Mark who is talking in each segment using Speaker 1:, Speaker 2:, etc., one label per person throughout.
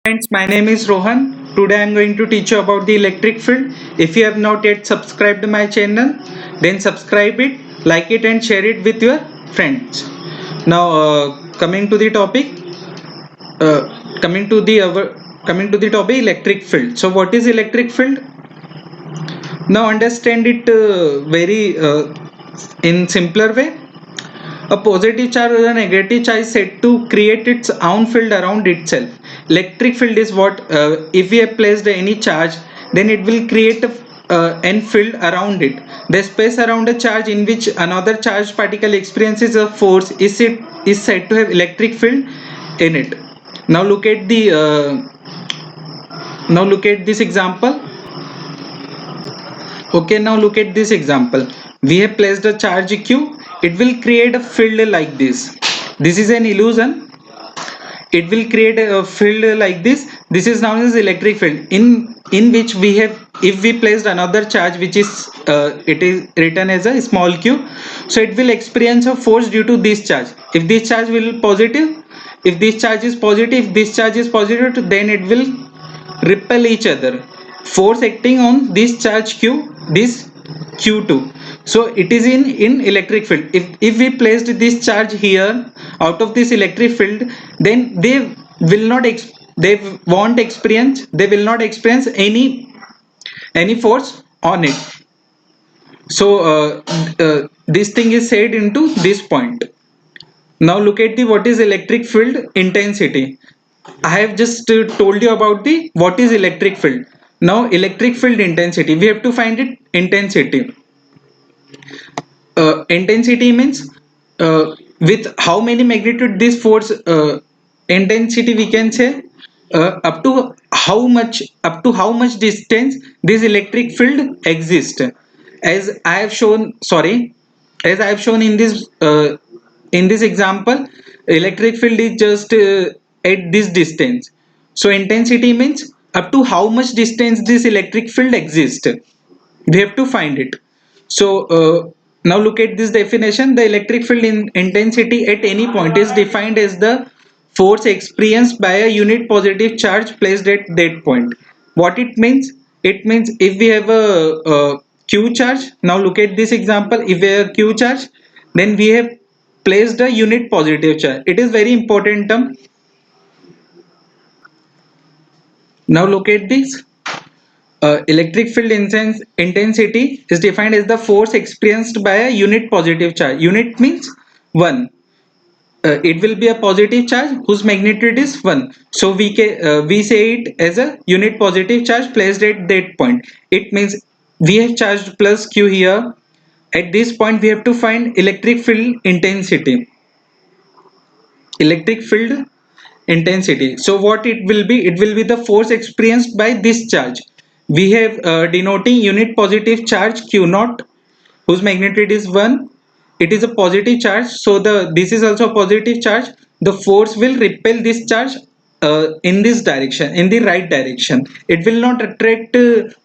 Speaker 1: Friends, my name is Rohan. Today I am going to teach you about the electric field. If you have not yet subscribed my channel, then subscribe it, like it and share it with your friends. Now coming to the topic, coming to the topic electric field. So what is electric field? Now understand it very in simpler way. A positive charge or a negative charge is said to create its own field around itself. Electric field is what if we have placed any charge, then it will create an field around it. The space around a charge in which another charged particle experiences a force is said to have electric field in it. Now look at this example. Okay, now look at this example. We have placed a charge q. It will create a field like this. This is an illusion. It will create a field like this. This is known as electric field, in which we have, if we placed another charge which is it is written as a small q, so it will experience a force due to this charge. If this charge will positive, if this charge is positive, if this charge is positive, then it will repel each other. Force acting on this charge q, this q2. So it is in electric field. If we placed this charge here out of this electric field, then they will not experience any force on it. So this thing is said into this point. Now look at the what is electric field intensity. I have just told you about the what is electric field. Now electric field intensity, we have to find it intensity. Intensity means with how many magnitude this force intensity we can say, up to how much distance this electric field exists. As I have shown, as I have shown in this example, electric field is just at this distance. So intensity means up to how much distance this electric field exists. We have to find it. So now look at this definition. The electric field intensity at any point is defined as the force experienced by a unit positive charge placed at that point. What it means? It means if we have a q charge. Now look at this example. If we have a q charge, then we have placed a unit positive charge. It is very important term. Now look at this. Electric field intensity is defined as the force experienced by a unit positive charge. Unit means 1. It will be a positive charge whose magnitude is 1. So we say it as a unit positive charge placed at that point. It means we have charged plus q here. At this point we have to find electric field intensity. Electric field intensity. So what it will be? It will be the force experienced by this charge. We have denoting unit positive charge q naught, whose magnitude is 1. It is a positive charge, so this is also a positive charge. The force will repel this charge in this direction, in the right direction. It will not attract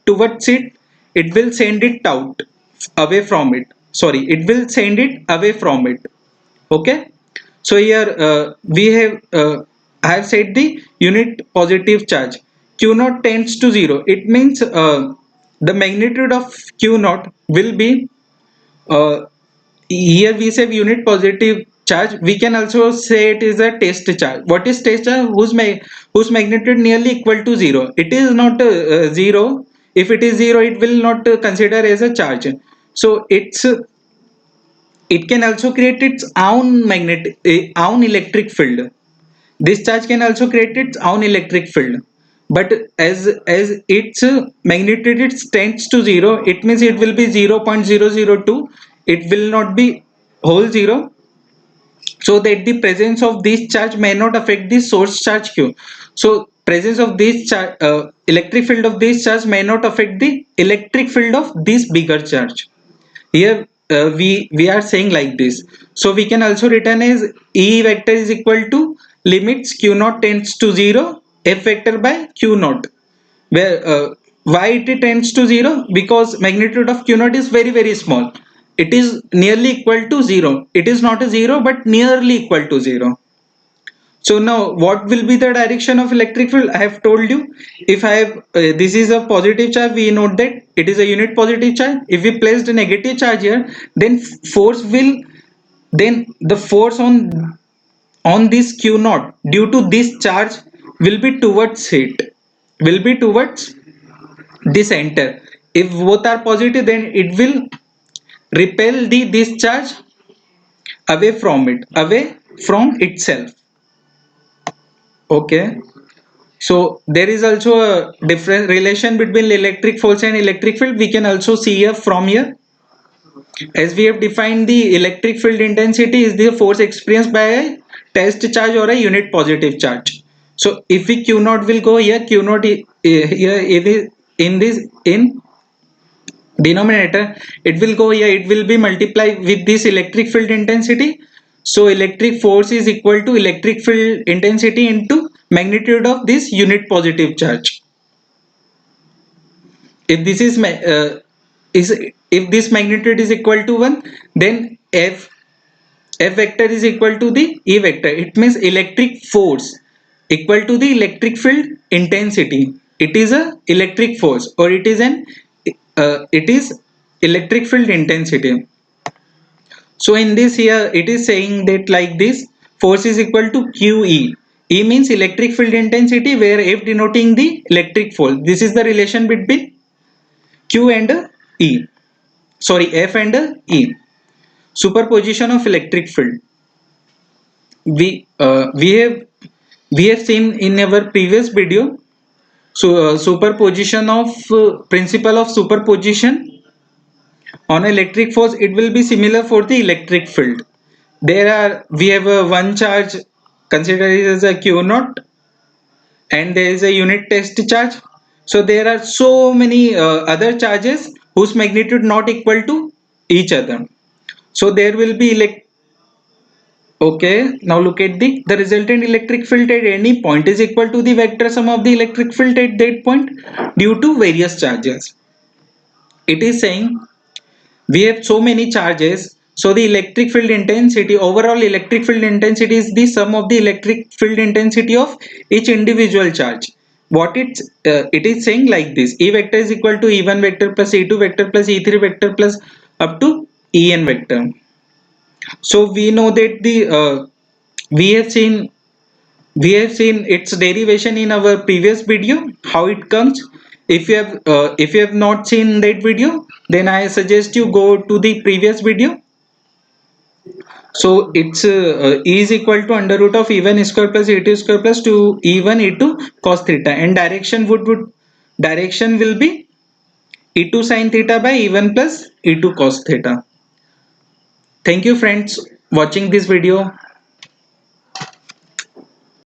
Speaker 1: towards it. It will send it out, away from it. Sorry, it will send it away from it. Okay. So here I have said the unit positive charge q naught tends to 0. It means the magnitude of q naught will be, uh, here we say unit positive charge. We can also say it is a test charge. What is test charge? Whose magnitude nearly equal to 0. It is not 0. If it is 0, it will not consider as a charge. So it can also create its own electric field. This charge can also create its own electric field, but as its magnitude it tends to 0, it means it will be 0.002. It will not be whole 0, so that the presence of this charge may not affect the source charge q. So presence of this charge, electric field of this charge may not affect the electric field of this bigger charge. Here we are saying like this. So we can also written as E vector is equal to limits q naught tends to 0 f vector by q naught, where why it tends to 0? Because magnitude of q naught is very small. It is nearly equal to 0. It is not a 0 but nearly equal to 0. So now what will be the direction of electric field? I have told you, if I have this is a positive charge, we note that it is a unit positive charge. If we placed a negative charge here, then force will, then the force on this q naught due to this charge will be towards it, will be towards the center. If both are positive, then it will repel the this charge away from it, away from itself. Okay. So there is also a different relation between electric force and electric field. We can also see here from here, as we have defined the electric field intensity is the force experienced by a test charge or a unit positive charge. So if we q naught will go here, q naught here it is in this in denominator, it will go here, it will be multiplied with this electric field intensity. So electric force is equal to electric field intensity into magnitude of this unit positive charge. If this is if this magnitude is equal to 1, then f vector is equal to the e vector. It means electric force equal to the electric field intensity. It is a electric force, or it is an it is electric field intensity. So in this here it is saying that like this, force is equal to QE. E means electric field intensity, where F denoting the electric force. This is the relation between Q and E. Sorry, F and E. Superposition of electric field. We we have seen in our previous video. So superposition of principle of superposition on electric force, it will be similar for the electric field. There are, we have a one charge, consider it as a q naught, and there is a unit test charge. So there are so many other charges whose magnitude not equal to each other. So there will be okay, now look at the resultant electric field at any point is equal to the vector sum of the electric field at that point due to various charges. It is saying we have so many charges, so the electric field intensity, overall electric field intensity, is the sum of the electric field intensity of each individual charge. What it is saying like this: E vector is equal to E1 vector plus E2 vector plus E3 vector plus up to En vector. So we know that the we have seen we have seen its derivation in our previous video, how it comes. If you have not seen that video, then I suggest you go to the previous video. So it's E is equal to under root of E1 square plus E2 square plus 2 E1 E2 cos theta, and direction would direction will be E2 sin theta by E1 plus E2 cos theta. Thank you friends watching this video.